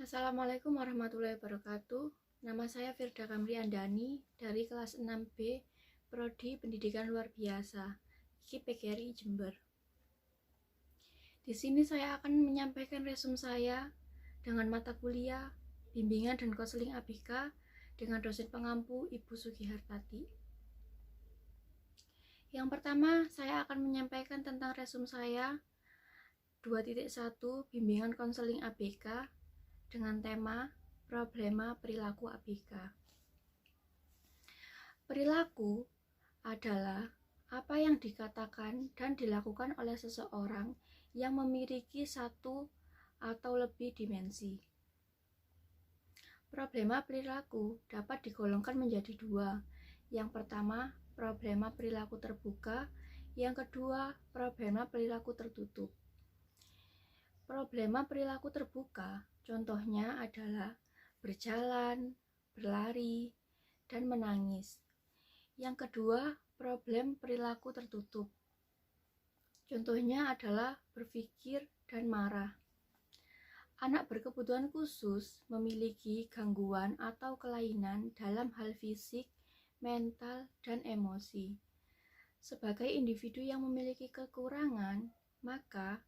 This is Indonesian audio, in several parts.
Assalamualaikum warahmatullahi wabarakatuh. Nama saya Firda Kamri Andani dari kelas 6B Prodi Pendidikan Luar Biasa, PGRI Jember. Di sini saya akan menyampaikan resume saya dengan mata kuliah, bimbingan dan konseling ABK dengan dosen pengampu Ibu Sugihartati. Yang pertama, saya akan menyampaikan tentang resume saya 2.1 bimbingan konseling ABK dengan tema problema perilaku ABK. Perilaku adalah apa yang dikatakan dan dilakukan oleh seseorang yang memiliki satu atau lebih dimensi. Problema perilaku dapat digolongkan menjadi dua. Yang pertama, problema perilaku terbuka. Yang kedua, problema perilaku tertutup. Problema perilaku terbuka contohnya adalah berjalan, berlari, dan menangis. Yang kedua, problem perilaku tertutup. Contohnya adalah berpikir dan marah. Anak berkebutuhan khusus memiliki gangguan atau kelainan dalam hal fisik, mental, dan emosi. Sebagai individu yang memiliki kekurangan, maka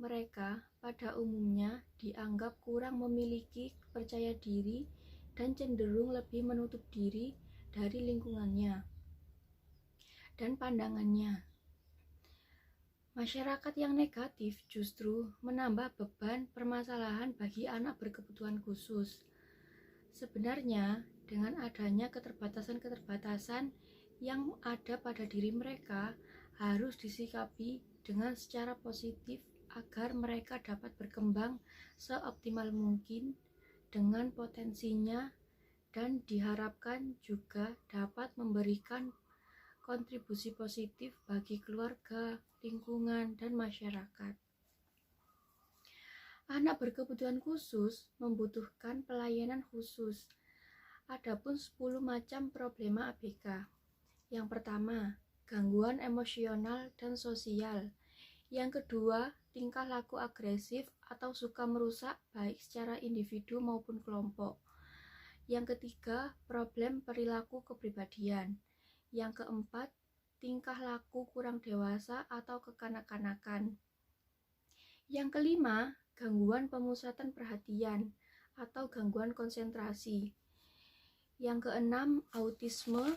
mereka pada umumnya dianggap kurang memiliki percaya diri dan cenderung lebih menutup diri dari lingkungannya dan pandangannya. Masyarakat yang negatif justru menambah beban permasalahan bagi anak berkebutuhan khusus. Sebenarnya, dengan adanya keterbatasan-keterbatasan yang ada pada diri mereka harus disikapi dengan secara positif agar mereka dapat berkembang seoptimal mungkin dengan potensinya dan diharapkan juga dapat memberikan kontribusi positif bagi keluarga, lingkungan, dan masyarakat. Anak berkebutuhan khusus membutuhkan pelayanan khusus. Adapun 10 macam problema ABK. Yang pertama, gangguan emosional dan sosial. Yang kedua, tingkah laku agresif atau suka merusak baik secara individu maupun kelompok. Yang ketiga, problem perilaku kepribadian. Yang keempat, tingkah laku kurang dewasa atau kekanak-kanakan. Yang kelima, gangguan pemusatan perhatian atau gangguan konsentrasi. Yang keenam, autisme.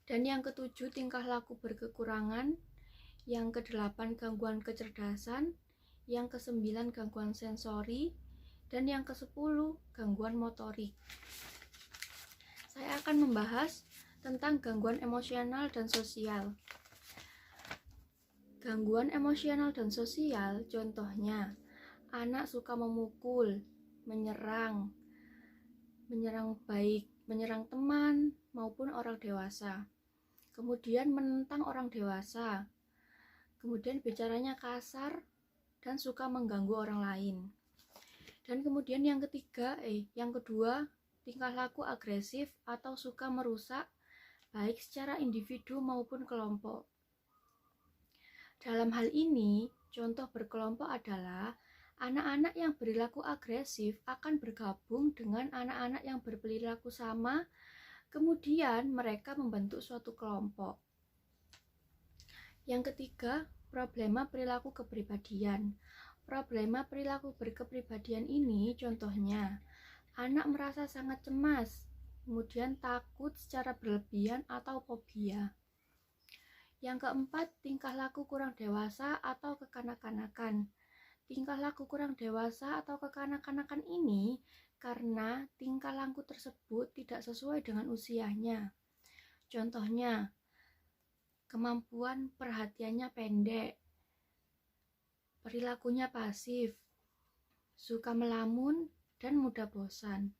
Dan yang ketujuh, tingkah laku berkekurangan. Yang kedelapan, gangguan kecerdasan. Yang kesembilan, gangguan sensori. Dan yang kesepuluh, gangguan motorik. Saya akan membahas tentang gangguan emosional dan sosial. Gangguan emosional dan sosial contohnya anak suka memukul, menyerang teman maupun orang dewasa. Kemudian menentang orang dewasa. Kemudian bicaranya kasar dan suka mengganggu orang lain. Dan kemudian yang kedua, tingkah laku agresif atau suka merusak baik secara individu maupun kelompok. Dalam hal ini, contoh berkelompok adalah anak-anak yang berperilaku agresif akan bergabung dengan anak-anak yang berperilaku sama, kemudian mereka membentuk suatu kelompok. Yang ketiga, problema perilaku kepribadian. Problema perilaku berkepribadian ini contohnya anak merasa sangat cemas, kemudian takut secara berlebihan atau fobia. Yang keempat, tingkah laku kurang dewasa atau kekanak-kanakan. Tingkah laku kurang dewasa atau kekanak-kanakan ini karena tingkah laku tersebut tidak sesuai dengan usianya. Contohnya, kemampuan perhatiannya pendek, perilakunya pasif, suka melamun, dan mudah bosan.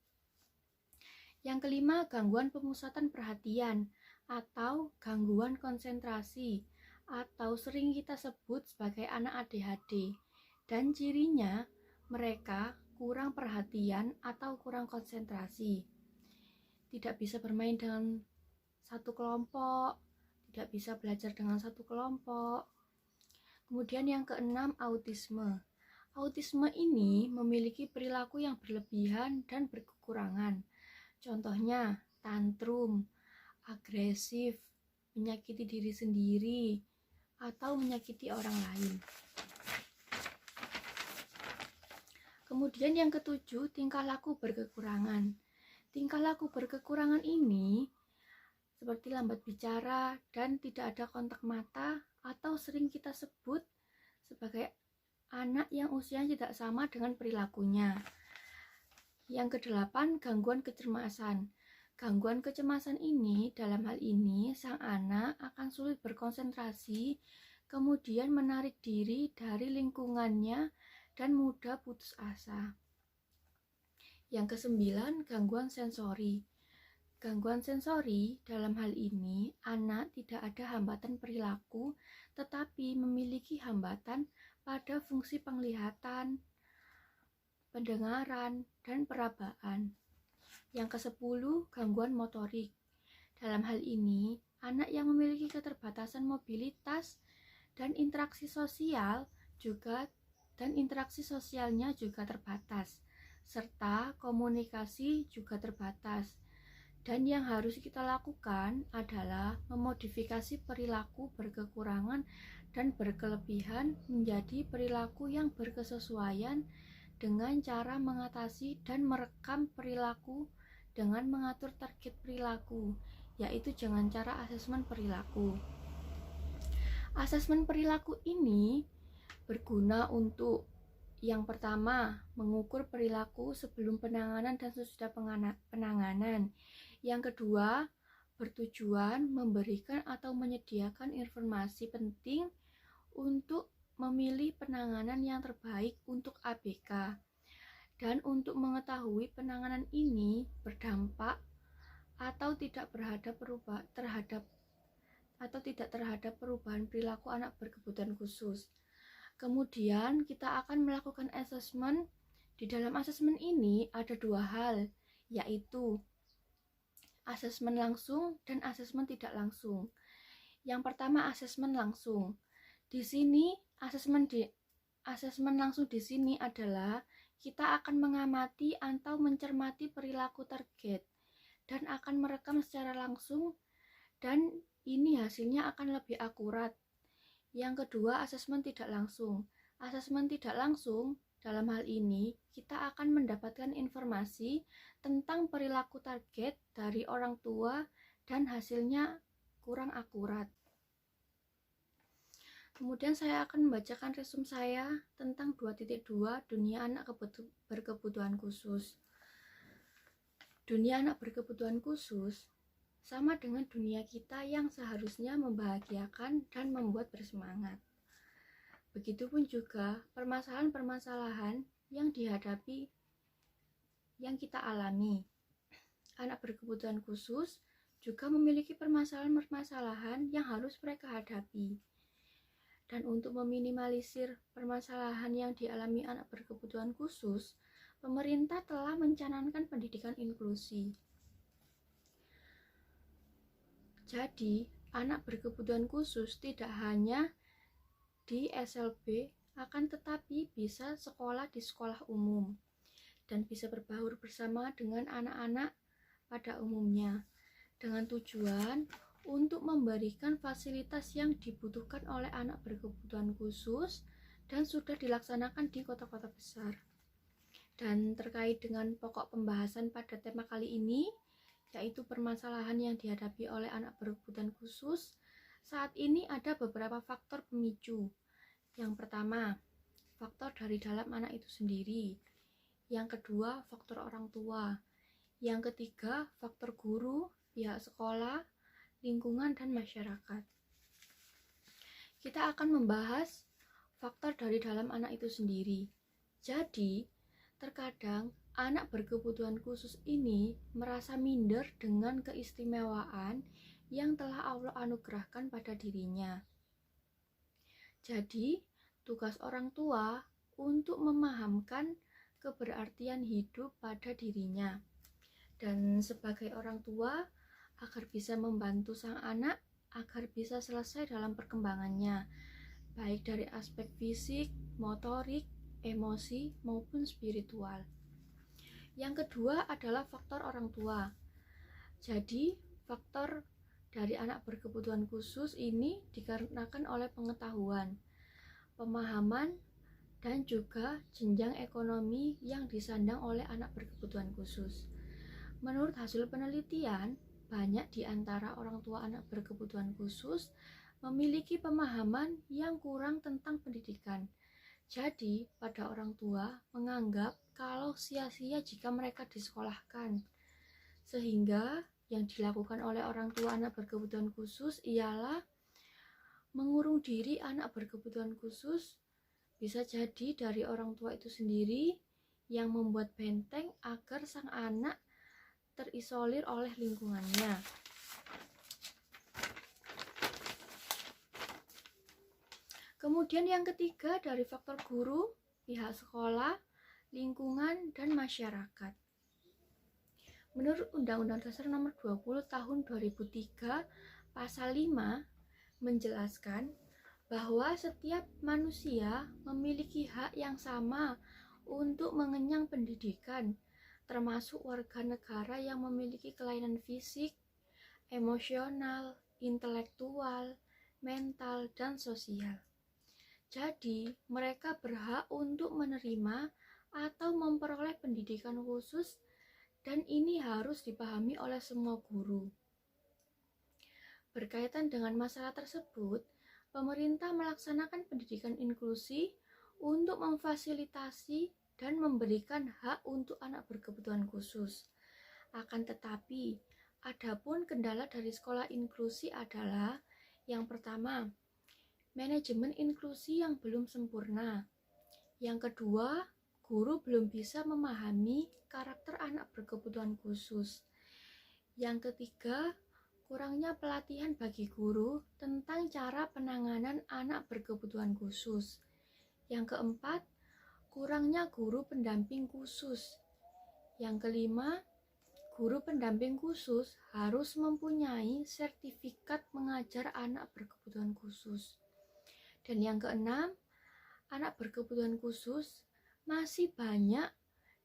Yang kelima, gangguan pemusatan perhatian atau gangguan konsentrasi atau sering kita sebut sebagai anak ADHD. Dan cirinya mereka kurang perhatian atau kurang konsentrasi. Tidak bisa bermain dengan satu kelompok, tidak bisa belajar dengan satu kelompok. Kemudian yang keenam, autisme. Autisme ini memiliki perilaku yang berlebihan dan berkekurangan. Contohnya, tantrum, agresif, menyakiti diri sendiri, atau menyakiti orang lain. Kemudian yang ketujuh, tingkah laku berkekurangan. Tingkah laku berkekurangan ini seperti lambat bicara dan tidak ada kontak mata, atau sering kita sebut sebagai anak yang usianya tidak sama dengan perilakunya. Yang kedelapan, gangguan kecemasan. Gangguan kecemasan ini, dalam hal ini, sang anak akan sulit berkonsentrasi, kemudian menarik diri dari lingkungannya dan mudah putus asa. Yang kesembilan, gangguan sensori. Gangguan sensori dalam hal ini, anak tidak ada hambatan perilaku, tetapi memiliki hambatan pada fungsi penglihatan, pendengaran, dan perabaan. Yang kesepuluh, gangguan motorik. Dalam hal ini, anak yang memiliki keterbatasan mobilitas dan interaksi sosialnya juga terbatas, serta komunikasi juga terbatas. Dan yang harus kita lakukan adalah memodifikasi perilaku berkekurangan dan berkelebihan menjadi perilaku yang berkesesuaian dengan cara mengatasi dan merekam perilaku dengan mengatur target perilaku, yaitu dengan cara asesmen perilaku. Asesmen perilaku ini berguna untuk yang pertama, mengukur perilaku sebelum penanganan dan sesudah penanganan. Yang kedua, bertujuan memberikan atau menyediakan informasi penting untuk memilih penanganan yang terbaik untuk ABK. Dan untuk mengetahui penanganan ini berdampak atau tidak terhadap perubahan perilaku anak berkebutuhan khusus. Kemudian kita akan melakukan asesmen. Di dalam asesmen ini ada dua hal, yaitu asesmen langsung dan asesmen tidak langsung. Yang pertama, asesmen langsung. Di sini asesmen langsung di sini adalah kita akan mengamati atau mencermati perilaku target dan akan merekam secara langsung, dan ini hasilnya akan lebih akurat. Yang kedua, asesmen tidak langsung. Asesmen tidak langsung, dalam hal ini kita akan mendapatkan informasi tentang perilaku target dari orang tua dan hasilnya kurang akurat. Kemudian saya akan membacakan resume saya tentang 2.2 dunia anak berkebutuhan khusus. Dunia anak berkebutuhan khusus sama dengan dunia kita yang seharusnya membahagiakan dan membuat bersemangat. Begitupun juga permasalahan-permasalahan yang kita alami. Anak berkebutuhan khusus juga memiliki permasalahan-permasalahan yang harus mereka hadapi. Dan untuk meminimalisir permasalahan yang dialami anak berkebutuhan khusus, pemerintah telah mencanangkan pendidikan inklusi. Jadi, anak berkebutuhan khusus tidak hanya di SLB, akan tetapi bisa sekolah di sekolah umum dan bisa berbaur bersama dengan anak-anak pada umumnya, dengan tujuan untuk memberikan fasilitas yang dibutuhkan oleh anak berkebutuhan khusus dan sudah dilaksanakan di kota-kota besar. Dan terkait dengan pokok pembahasan pada tema kali ini, yaitu permasalahan yang dihadapi oleh anak berkebutuhan khusus, saat ini ada beberapa faktor pemicu. Yang pertama, faktor dari dalam anak itu sendiri. Yang kedua, faktor orang tua. Yang ketiga, faktor guru, pihak sekolah, lingkungan, dan masyarakat. Kita akan membahas faktor dari dalam anak itu sendiri. Jadi, terkadang anak berkebutuhan khusus ini merasa minder dengan keistimewaan yang telah Allah anugerahkan pada dirinya. Jadi, tugas orang tua untuk memahamkan keberartian hidup pada dirinya. Dan sebagai orang tua, agar bisa membantu sang anak agar bisa selesai dalam perkembangannya, baik dari aspek fisik, motorik, emosi, maupun spiritual. Yang kedua adalah faktor orang tua. Jadi, faktor dari anak berkebutuhan khusus ini dikarenakan oleh pengetahuan, pemahaman, dan juga jenjang ekonomi yang disandang oleh anak berkebutuhan khusus. Menurut hasil penelitian, banyak di antara orang tua anak berkebutuhan khusus memiliki pemahaman yang kurang tentang pendidikan. Jadi, pada orang tua menganggap kalau sia-sia jika mereka disekolahkan. Sehingga yang dilakukan oleh orang tua anak berkebutuhan khusus ialah mengurung diri anak berkebutuhan khusus, bisa jadi dari orang tua itu sendiri yang membuat benteng agar sang anak terisolir oleh lingkungannya. Kemudian yang ketiga dari faktor guru, pihak sekolah, lingkungan, dan masyarakat. Menurut Undang-Undang Dasar Nomor 20 Tahun 2003, Pasal 5 menjelaskan bahwa setiap manusia memiliki hak yang sama untuk mengenyang pendidikan, termasuk warga negara yang memiliki kelainan fisik, emosional, intelektual, mental, dan sosial. Jadi, mereka berhak untuk menerima atau memperoleh pendidikan khusus, dan ini harus dipahami oleh semua guru. Berkaitan dengan masalah tersebut, pemerintah melaksanakan pendidikan inklusi untuk memfasilitasi dan memberikan hak untuk anak berkebutuhan khusus. Akan tetapi, adapun kendala dari sekolah inklusi adalah yang pertama, manajemen inklusi yang belum sempurna. Yang kedua, guru belum bisa memahami karakter anak berkebutuhan khusus. Yang ketiga, kurangnya pelatihan bagi guru tentang cara penanganan anak berkebutuhan khusus. Yang keempat, kurangnya guru pendamping khusus. Yang kelima, guru pendamping khusus harus mempunyai sertifikat mengajar anak berkebutuhan khusus. Dan yang keenam, anak berkebutuhan khusus masih banyak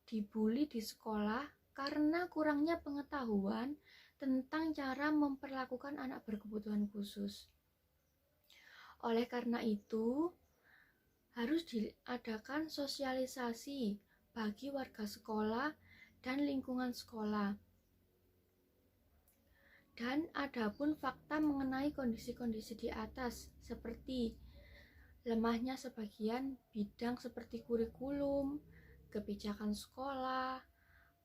dibully di sekolah karena kurangnya pengetahuan tentang cara memperlakukan anak berkebutuhan khusus. Oleh karena itu, harus diadakan sosialisasi bagi warga sekolah dan lingkungan sekolah. Dan adapun fakta mengenai kondisi-kondisi di atas seperti lemahnya sebagian bidang seperti kurikulum, kebijakan sekolah,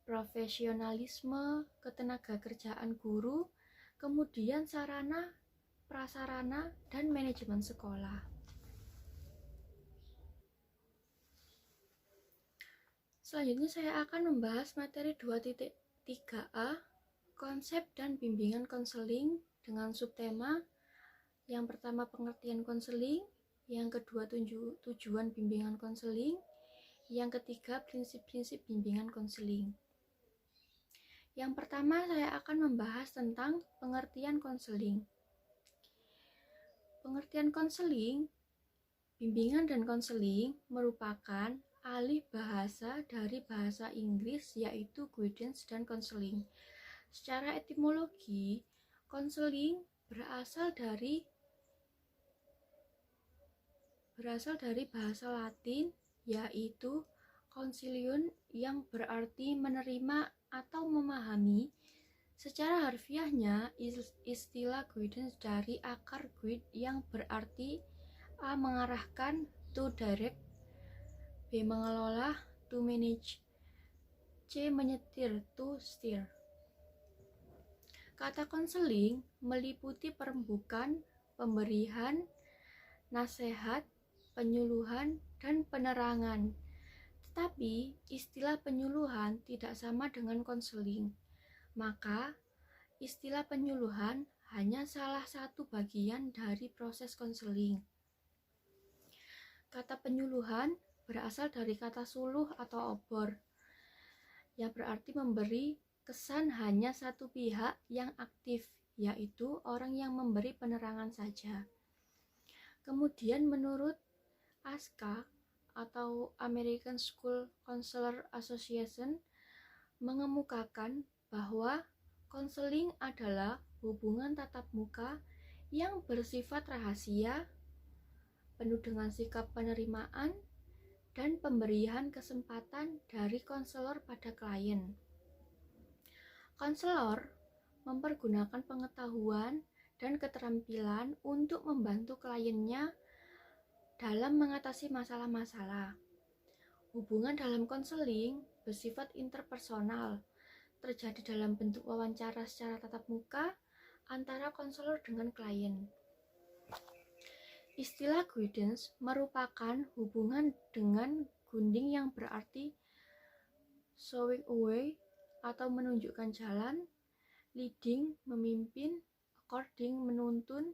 profesionalisme, ketenagakerjaan guru, kemudian sarana, prasarana, dan manajemen sekolah. Selanjutnya saya akan membahas materi 2.3a, konsep dan bimbingan konseling dengan subtema yang pertama pengertian konseling, yang kedua tujuan bimbingan konseling, yang ketiga prinsip-prinsip bimbingan konseling. Yang pertama saya akan membahas tentang pengertian konseling. Pengertian konseling, bimbingan dan konseling merupakan alih bahasa dari bahasa Inggris yaitu guidance dan counseling. Secara etimologi, konseling berasal dari bahasa Latin yaitu consilium yang berarti menerima atau memahami. Secara harfiahnya, istilah guidance dari akar guide yang berarti A. mengarahkan, to direct, B. mengelola, to manage, C. menyetir, to steer. Kata konseling meliputi perembukan, pemberian, nasihat, penyuluhan, dan penerangan. Tetapi istilah penyuluhan tidak sama dengan konseling. Maka istilah penyuluhan hanya salah satu bagian dari proses konseling. Kata penyuluhan berasal dari kata suluh atau obor, yang berarti memberi kesan hanya satu pihak yang aktif, yaitu orang yang memberi penerangan saja. Kemudian menurut Aska, atau American School Counselor Association mengemukakan bahwa konseling adalah hubungan tatap muka yang bersifat rahasia, penuh dengan sikap penerimaan dan pemberian kesempatan dari konselor pada klien. Konselor mempergunakan pengetahuan dan keterampilan untuk membantu kliennya dalam mengatasi masalah-masalah. Hubungan dalam konseling bersifat interpersonal, terjadi dalam bentuk wawancara secara tatap muka antara konselor dengan klien. Istilah guidance merupakan hubungan dengan gunting yang berarti showing away atau menunjukkan jalan, leading memimpin, according menuntun,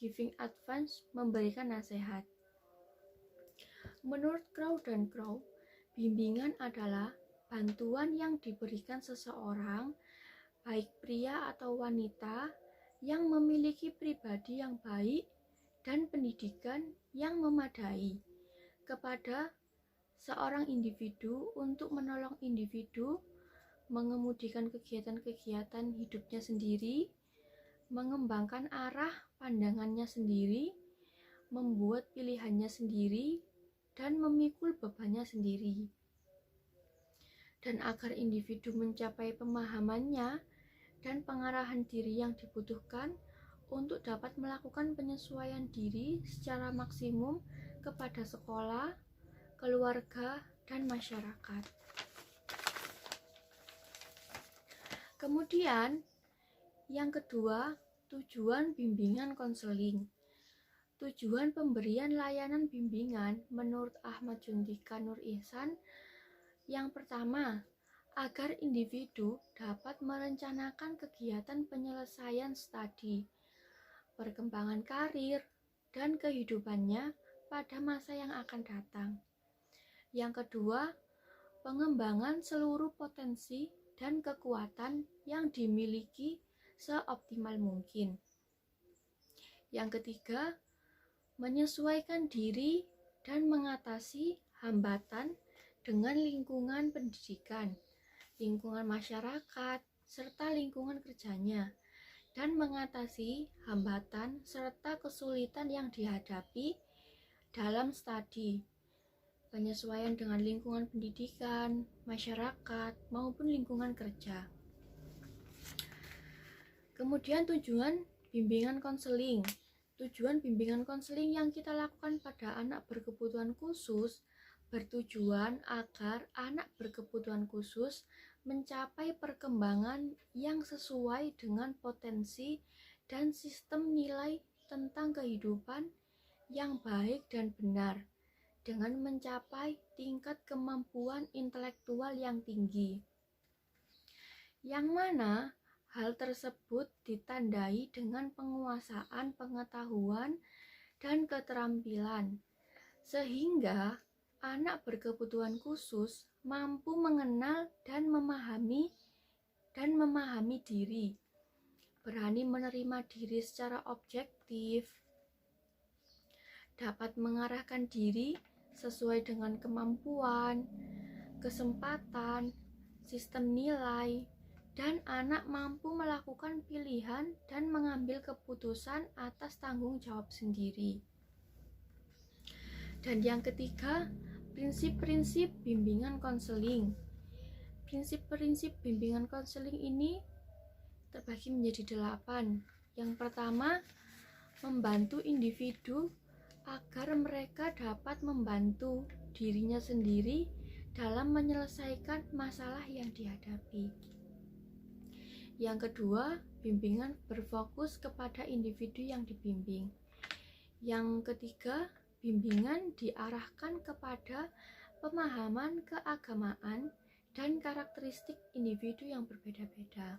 giving advice memberikan nasihat. Menurut Crow dan Crow, bimbingan adalah bantuan yang diberikan seseorang, baik pria atau wanita, yang memiliki pribadi yang baik dan pendidikan yang memadai kepada seorang individu untuk menolong individu mengemudikan kegiatan-kegiatan hidupnya sendiri, mengembangkan arah pandangannya sendiri, membuat pilihannya sendiri, dan memikul bebannya sendiri. Dan agar individu mencapai pemahamannya dan pengarahan diri yang dibutuhkan untuk dapat melakukan penyesuaian diri secara maksimum kepada sekolah, keluarga, dan masyarakat. Kemudian, yang kedua, tujuan bimbingan konseling. Tujuan pemberian layanan bimbingan menurut Ahmad Juntika Nur Ihsan, yang pertama, agar individu dapat merencanakan kegiatan penyelesaian studi, perkembangan karir, dan kehidupannya pada masa yang akan datang. Yang kedua, pengembangan seluruh potensi dan kekuatan yang dimiliki seoptimal mungkin. Yang ketiga, menyesuaikan diri dan mengatasi hambatan dengan lingkungan pendidikan, lingkungan masyarakat, serta lingkungan kerjanya, dan mengatasi hambatan serta kesulitan yang dihadapi dalam studi, penyesuaian dengan lingkungan pendidikan, masyarakat, maupun lingkungan kerja. Kemudian tujuan bimbingan konseling. Tujuan bimbingan konseling yang kita lakukan pada anak berkebutuhan khusus bertujuan agar anak berkebutuhan khusus mencapai perkembangan yang sesuai dengan potensi dan sistem nilai tentang kehidupan yang baik dan benar, dengan mencapai tingkat kemampuan intelektual yang tinggi. Yang mana hal tersebut ditandai dengan penguasaan pengetahuan dan keterampilan, sehingga anak berkebutuhan khusus mampu mengenal dan memahami diri, berani menerima diri secara objektif, dapat mengarahkan diri sesuai dengan kemampuan, kesempatan, sistem nilai, dan anak mampu melakukan pilihan dan mengambil keputusan atas tanggung jawab sendiri. Dan yang ketiga, prinsip-prinsip bimbingan konseling. Prinsip-prinsip bimbingan konseling ini terbagi menjadi 8. Yang pertama, membantu individu agar mereka dapat membantu dirinya sendiri dalam menyelesaikan masalah yang dihadapi. Yang kedua, bimbingan berfokus kepada individu yang dibimbing. Yang ketiga, bimbingan diarahkan kepada pemahaman keagamaan dan karakteristik individu yang berbeda-beda.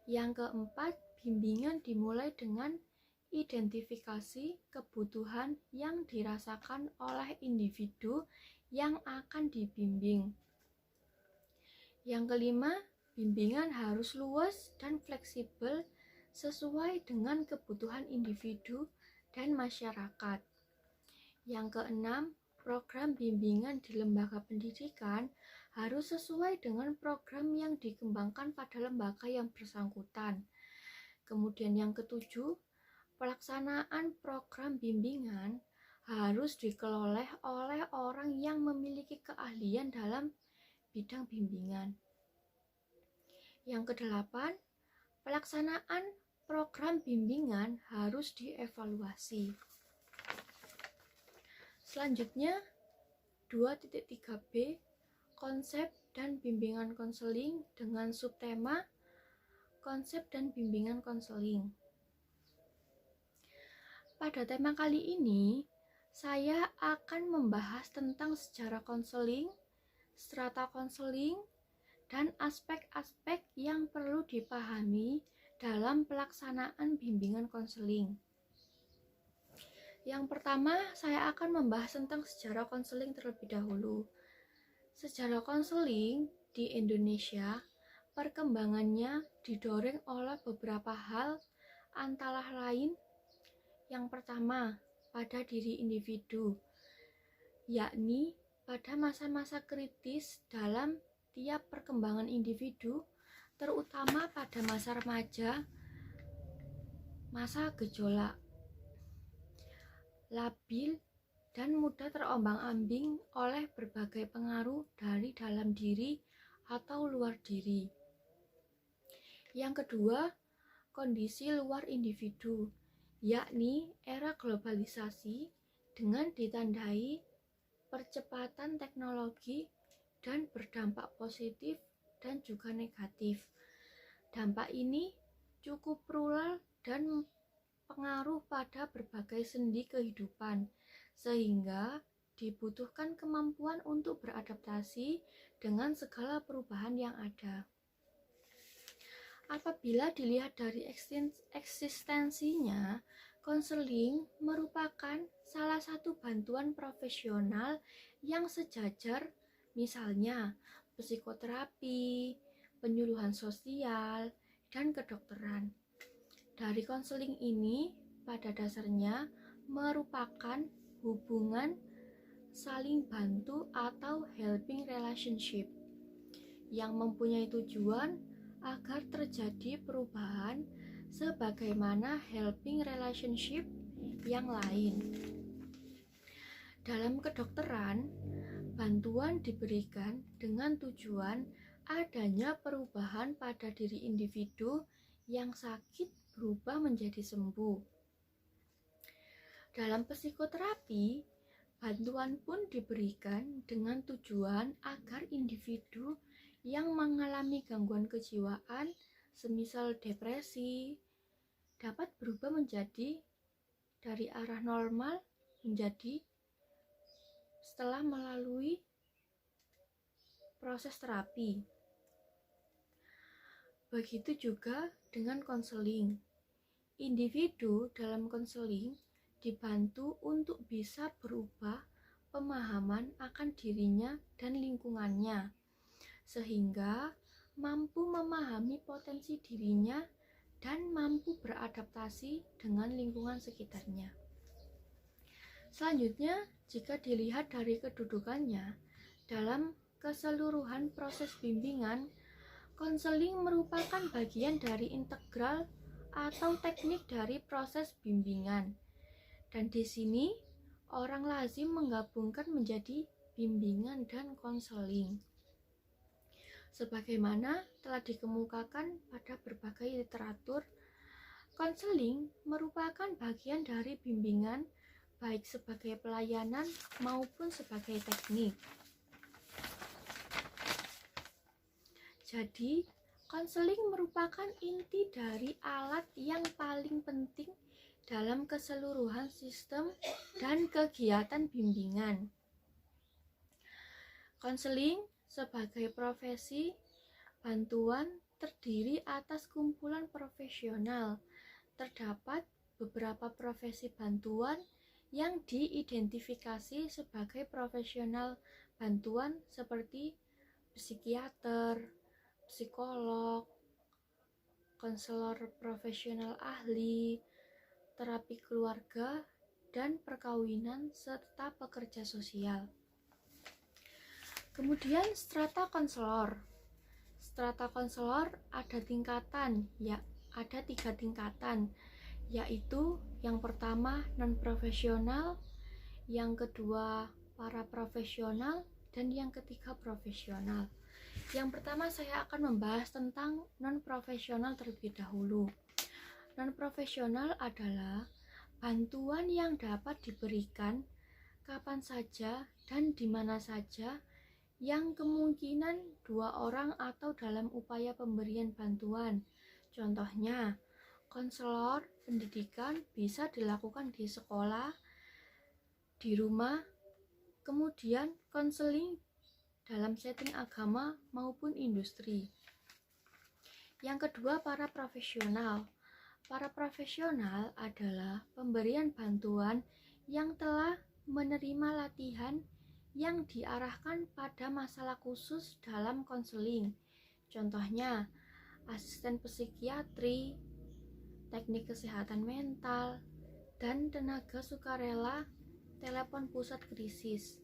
Yang keempat, bimbingan dimulai dengan identifikasi kebutuhan yang dirasakan oleh individu yang akan dibimbing. Yang kelima, bimbingan harus luas dan fleksibel sesuai dengan kebutuhan individu dan masyarakat. Yang keenam, program bimbingan di lembaga pendidikan harus sesuai dengan program yang dikembangkan pada lembaga yang bersangkutan. Kemudian yang ketujuh, pelaksanaan program bimbingan harus dikelola oleh orang yang memiliki keahlian dalam bidang bimbingan. Yang kedelapan, pelaksanaan program bimbingan harus dievaluasi. Selanjutnya, 2.3b, konsep dan bimbingan konseling dengan subtema konsep dan bimbingan konseling. Pada tema kali ini, saya akan membahas tentang sejarah konseling, strata konseling, dan aspek-aspek yang perlu dipahami dalam pelaksanaan bimbingan konseling. Yang pertama, saya akan membahas tentang sejarah konseling terlebih dahulu. Sejarah konseling di Indonesia, perkembangannya didorong oleh beberapa hal, antara lain yang pertama, pada diri individu, yakni pada masa-masa kritis dalam tiap perkembangan individu, terutama pada masa remaja, masa gejolak, labil, dan mudah terombang-ambing oleh berbagai pengaruh dari dalam diri atau luar diri. Yang kedua, kondisi luar individu, yakni era globalisasi dengan ditandai percepatan teknologi dan berdampak positif dan juga negatif. Dampak ini cukup plural dan pengaruh pada berbagai sendi kehidupan, sehingga dibutuhkan kemampuan untuk beradaptasi dengan segala perubahan yang ada. Apabila dilihat dari eksistensinya, konseling merupakan salah satu bantuan profesional yang sejajar, misalnya psikoterapi, penyuluhan sosial, dan kedokteran. Dari konseling ini pada dasarnya merupakan hubungan saling bantu atau helping relationship yang mempunyai tujuan agar terjadi perubahan sebagaimana helping relationship yang lain. Dalam kedokteran, bantuan diberikan dengan tujuan adanya perubahan pada diri individu yang sakit berubah menjadi sembuh. Dalam psikoterapi, bantuan pun diberikan dengan tujuan agar individu yang mengalami gangguan kejiwaan, semisal depresi, dapat berubah menjadi dari arah normal menjadi setelah melalui proses terapi. Begitu juga dengan konseling. Individu dalam konseling dibantu untuk bisa berubah pemahaman akan dirinya dan lingkungannya, sehingga mampu memahami potensi dirinya dan mampu beradaptasi dengan lingkungan sekitarnya. Selanjutnya, jika dilihat dari kedudukannya, dalam keseluruhan proses bimbingan, konseling merupakan bagian dari integral atau teknik dari proses bimbingan. Dan di sini, orang lazim menggabungkan menjadi bimbingan dan konseling. Sebagaimana telah dikemukakan pada berbagai literatur, konseling merupakan bagian dari bimbingan baik sebagai pelayanan maupun sebagai teknik. Jadi, konseling merupakan inti dari alat yang paling penting dalam keseluruhan sistem dan kegiatan bimbingan. Konseling sebagai profesi bantuan terdiri atas kumpulan profesional. Terdapat beberapa profesi bantuan yang diidentifikasi sebagai profesional bantuan seperti psikiater, psikolog, konselor profesional ahli, terapi keluarga, dan perkawinan serta pekerja sosial. Kemudian strata konselor. Strata konselor ada tingkatan, ada 3 tingkatan, yaitu yang pertama non-profesional, yang kedua paraprofesional, dan yang ketiga profesional. Yang pertama saya akan membahas tentang non-profesional terlebih dahulu. Non-profesional adalah bantuan yang dapat diberikan kapan saja dan di mana saja, yang kemungkinan 2 orang atau dalam upaya pemberian bantuan. Contohnya, konselor pendidikan bisa dilakukan di sekolah, di rumah, kemudian konseling dalam setting agama maupun industri. Yang kedua, para profesional. Para profesional adalah pemberian bantuan yang telah menerima latihan yang diarahkan pada masalah khusus dalam konseling. Contohnya, asisten psikiatri, teknik kesehatan mental, dan tenaga sukarela telepon pusat krisis.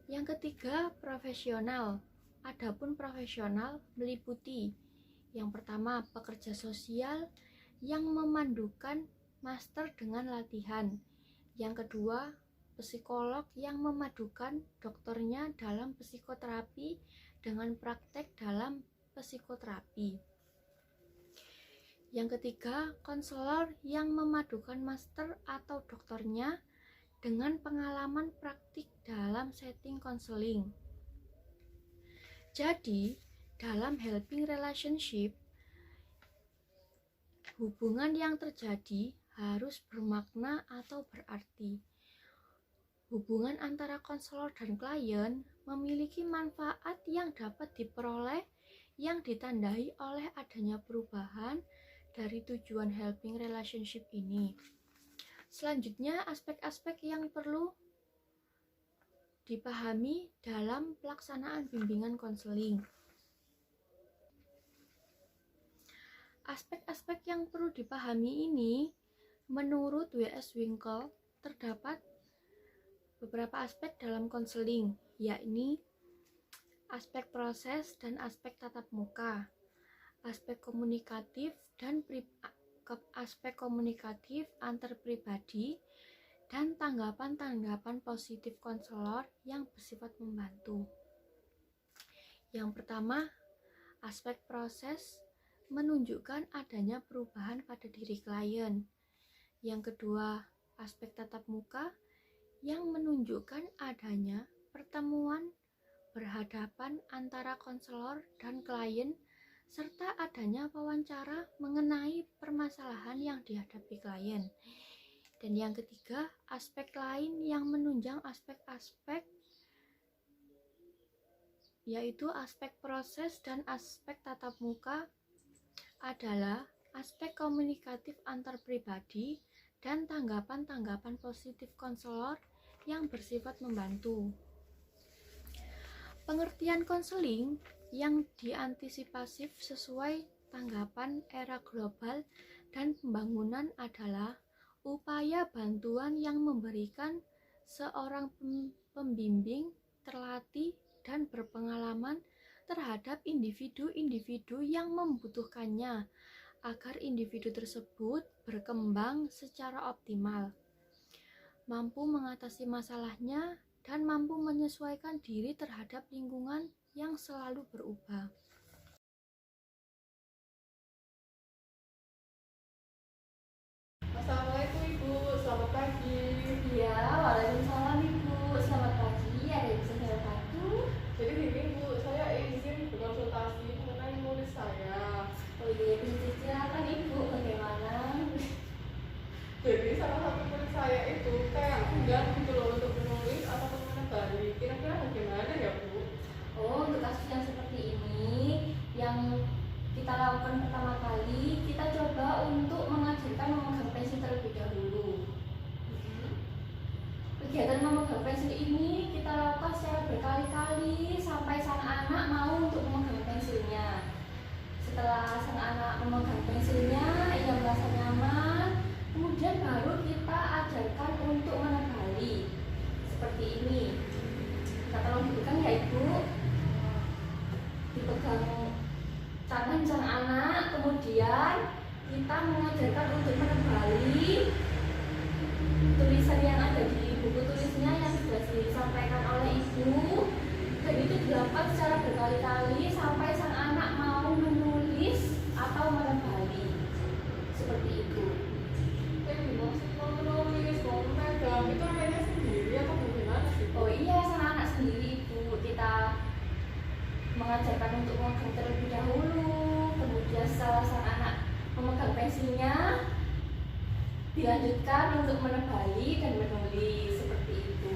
Yang ketiga, profesional. Adapun profesional meliputi yang pertama, pekerja sosial yang memandukan master dengan latihan. Yang kedua, psikolog yang memadukan dokternya dalam psikoterapi dengan praktek dalam psikoterapi. Yang ketiga, konselor yang memadukan master atau dokternya dengan pengalaman praktik dalam setting konseling. Jadi, dalam helping relationship, hubungan yang terjadi harus bermakna atau berarti. Hubungan antara konselor dan klien memiliki manfaat yang dapat diperoleh yang ditandai oleh adanya perubahan dari tujuan helping relationship ini. Selanjutnya, aspek-aspek yang perlu dipahami dalam pelaksanaan bimbingan konseling. Aspek-aspek yang perlu dipahami ini, menurut W.S. Winkel, terdapat beberapa aspek dalam konseling, yakni aspek proses dan aspek tatap muka, aspek komunikatif dan aspek komunikatif antar pribadi, dan tanggapan-tanggapan positif konselor yang bersifat membantu. Yang pertama, aspek proses menunjukkan adanya perubahan pada diri klien. Yang kedua, aspek tatap muka yang menunjukkan adanya pertemuan berhadapan antara konselor dan klien serta adanya wawancara mengenai permasalahan yang dihadapi klien. Dan yang ketiga, aspek lain yang menunjang aspek-aspek yaitu aspek proses dan aspek tatap muka adalah aspek komunikatif antar pribadi dan tanggapan-tanggapan positif konselor yang bersifat membantu. Pengertian konseling yang diantisipasif sesuai tanggapan era global dan pembangunan adalah upaya bantuan yang memberikan seorang pembimbing terlatih dan berpengalaman terhadap individu-individu yang membutuhkannya agar individu tersebut berkembang secara optimal, mampu mengatasi masalahnya, dan mampu menyesuaikan diri terhadap lingkungan yang selalu berubah. Assalamualaikum Ibu, selamat pagi. Iya, waalaikumsalam Ibu, selamat pagi. Ada yang bisa saya bantu? Jadi gini Bu, saya izin berkonsultasi mengenai murid saya. Oh iya, bisa silakan Ibu, bagaimana? Jadi salah satu murid saya itu kayak enggan gitu loh untuk menulis ataupun menebari. Kira-kira bagaimana ya Bu? Oh, untuk kasus yang seperti ini, yang kita lakukan pertama kali, kita coba untuk mengajarkan memegang pensil terlebih dahulu. Kegiatan memegang pensil ini kita lakukan secara berkali-kali sampai sang anak mau untuk memegang pensilnya. Setelah sang anak memegang pensilnya, ia merasa nyaman, kemudian baru kita ajarkan kita mengajarkan untuk menebali tulisan yang ada di buku tulisnya yang sudah disampaikan oleh ibu, dan itu dilakukan secara berkali-kali sampai sang anak mau menulis atau menebali seperti itu. Yang dimaksud mau menulis, mau memegang itu anaknya sendiri atau bagaimana sih? Oh iya, sang anak sendiri ibu, kita mengajarkan untuk memegang terlebih dahulu, kemudian setelah sang anak memegang pensilnya dilanjutkan untuk menebali dan menulis seperti itu.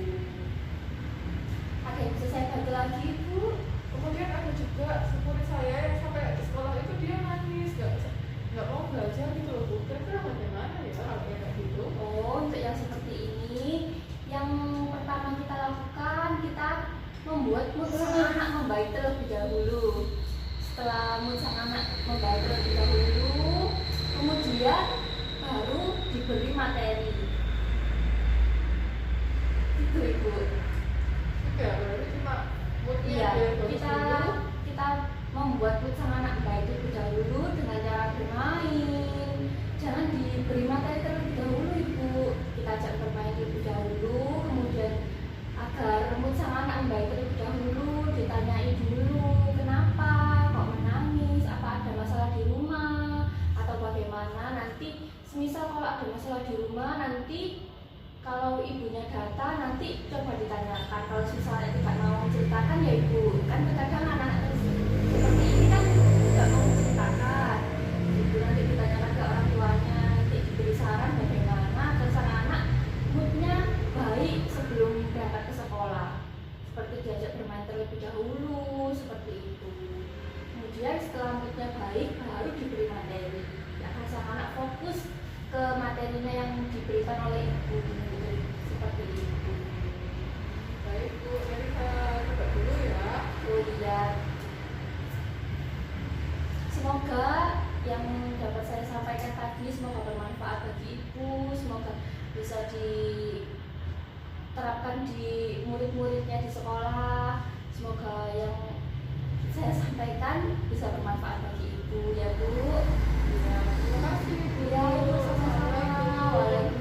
Ada yang bisa saya bantu lagi ibu? Kemudian ada juga sepupu saya yang sampai di sekolah itu dia nangis, nggak mau belajar gitu loh Bu. Kira-kira bagaimana ya kalau kayak gitu? Oh, untuk yang seperti ini, yang pertama kita lakukan, kita membuat mood sang anak membaik terlebih dahulu. Setelah mood sang anak membaik terlebih dahulu, kemudian baru diberi materi. Itu ibu. Ya berarti cuma moodnya Iya, biar bagus kita dulu. kita membuat mood sang anak baik terlebih dahulu dengan cara bermain. Jangan diberi materi terlebih dahulu ibu. Kita ajak bermain terlebih dahulu, kemudian agar mood sang anak membaik terlebih dahulu, ditanyai dulu kenapa kok menangis, apa ada masalah di rumah atau bagaimana. Nanti semisal kalau ada masalah di rumah, nanti kalau ibunya datang nanti coba ditanyakan. Kalau misalnya tidak mau menceritakan ya ibu, kan terkadang anak-anak seperti ini kan tidak mau menceritakan. Ibu nanti ditanyakan ke orang tuanya, nanti diberi saran bagaimana agar sang anak moodnya baik sebelum berangkat ke sekolah. Seperti diajak bermain terlebih dahulu, seperti itu. Kemudian setelah moodnya baik baru diberi materi. Agar sang anak fokus ke materinya yang diberikan oleh ibu, seperti itu. Baik Bu, jadi saya coba dulu ya. Oh iya, semoga yang dapat saya sampaikan tadi semoga bermanfaat bagi ibu, semoga bisa diterapkan di murid-muridnya di sekolah. Semoga yang saya sampaikan bisa bermanfaat bagi ibu ya Bu. Ya, terima kasih Bu. Ya, ibu sama-sama. Waalaikumsalam.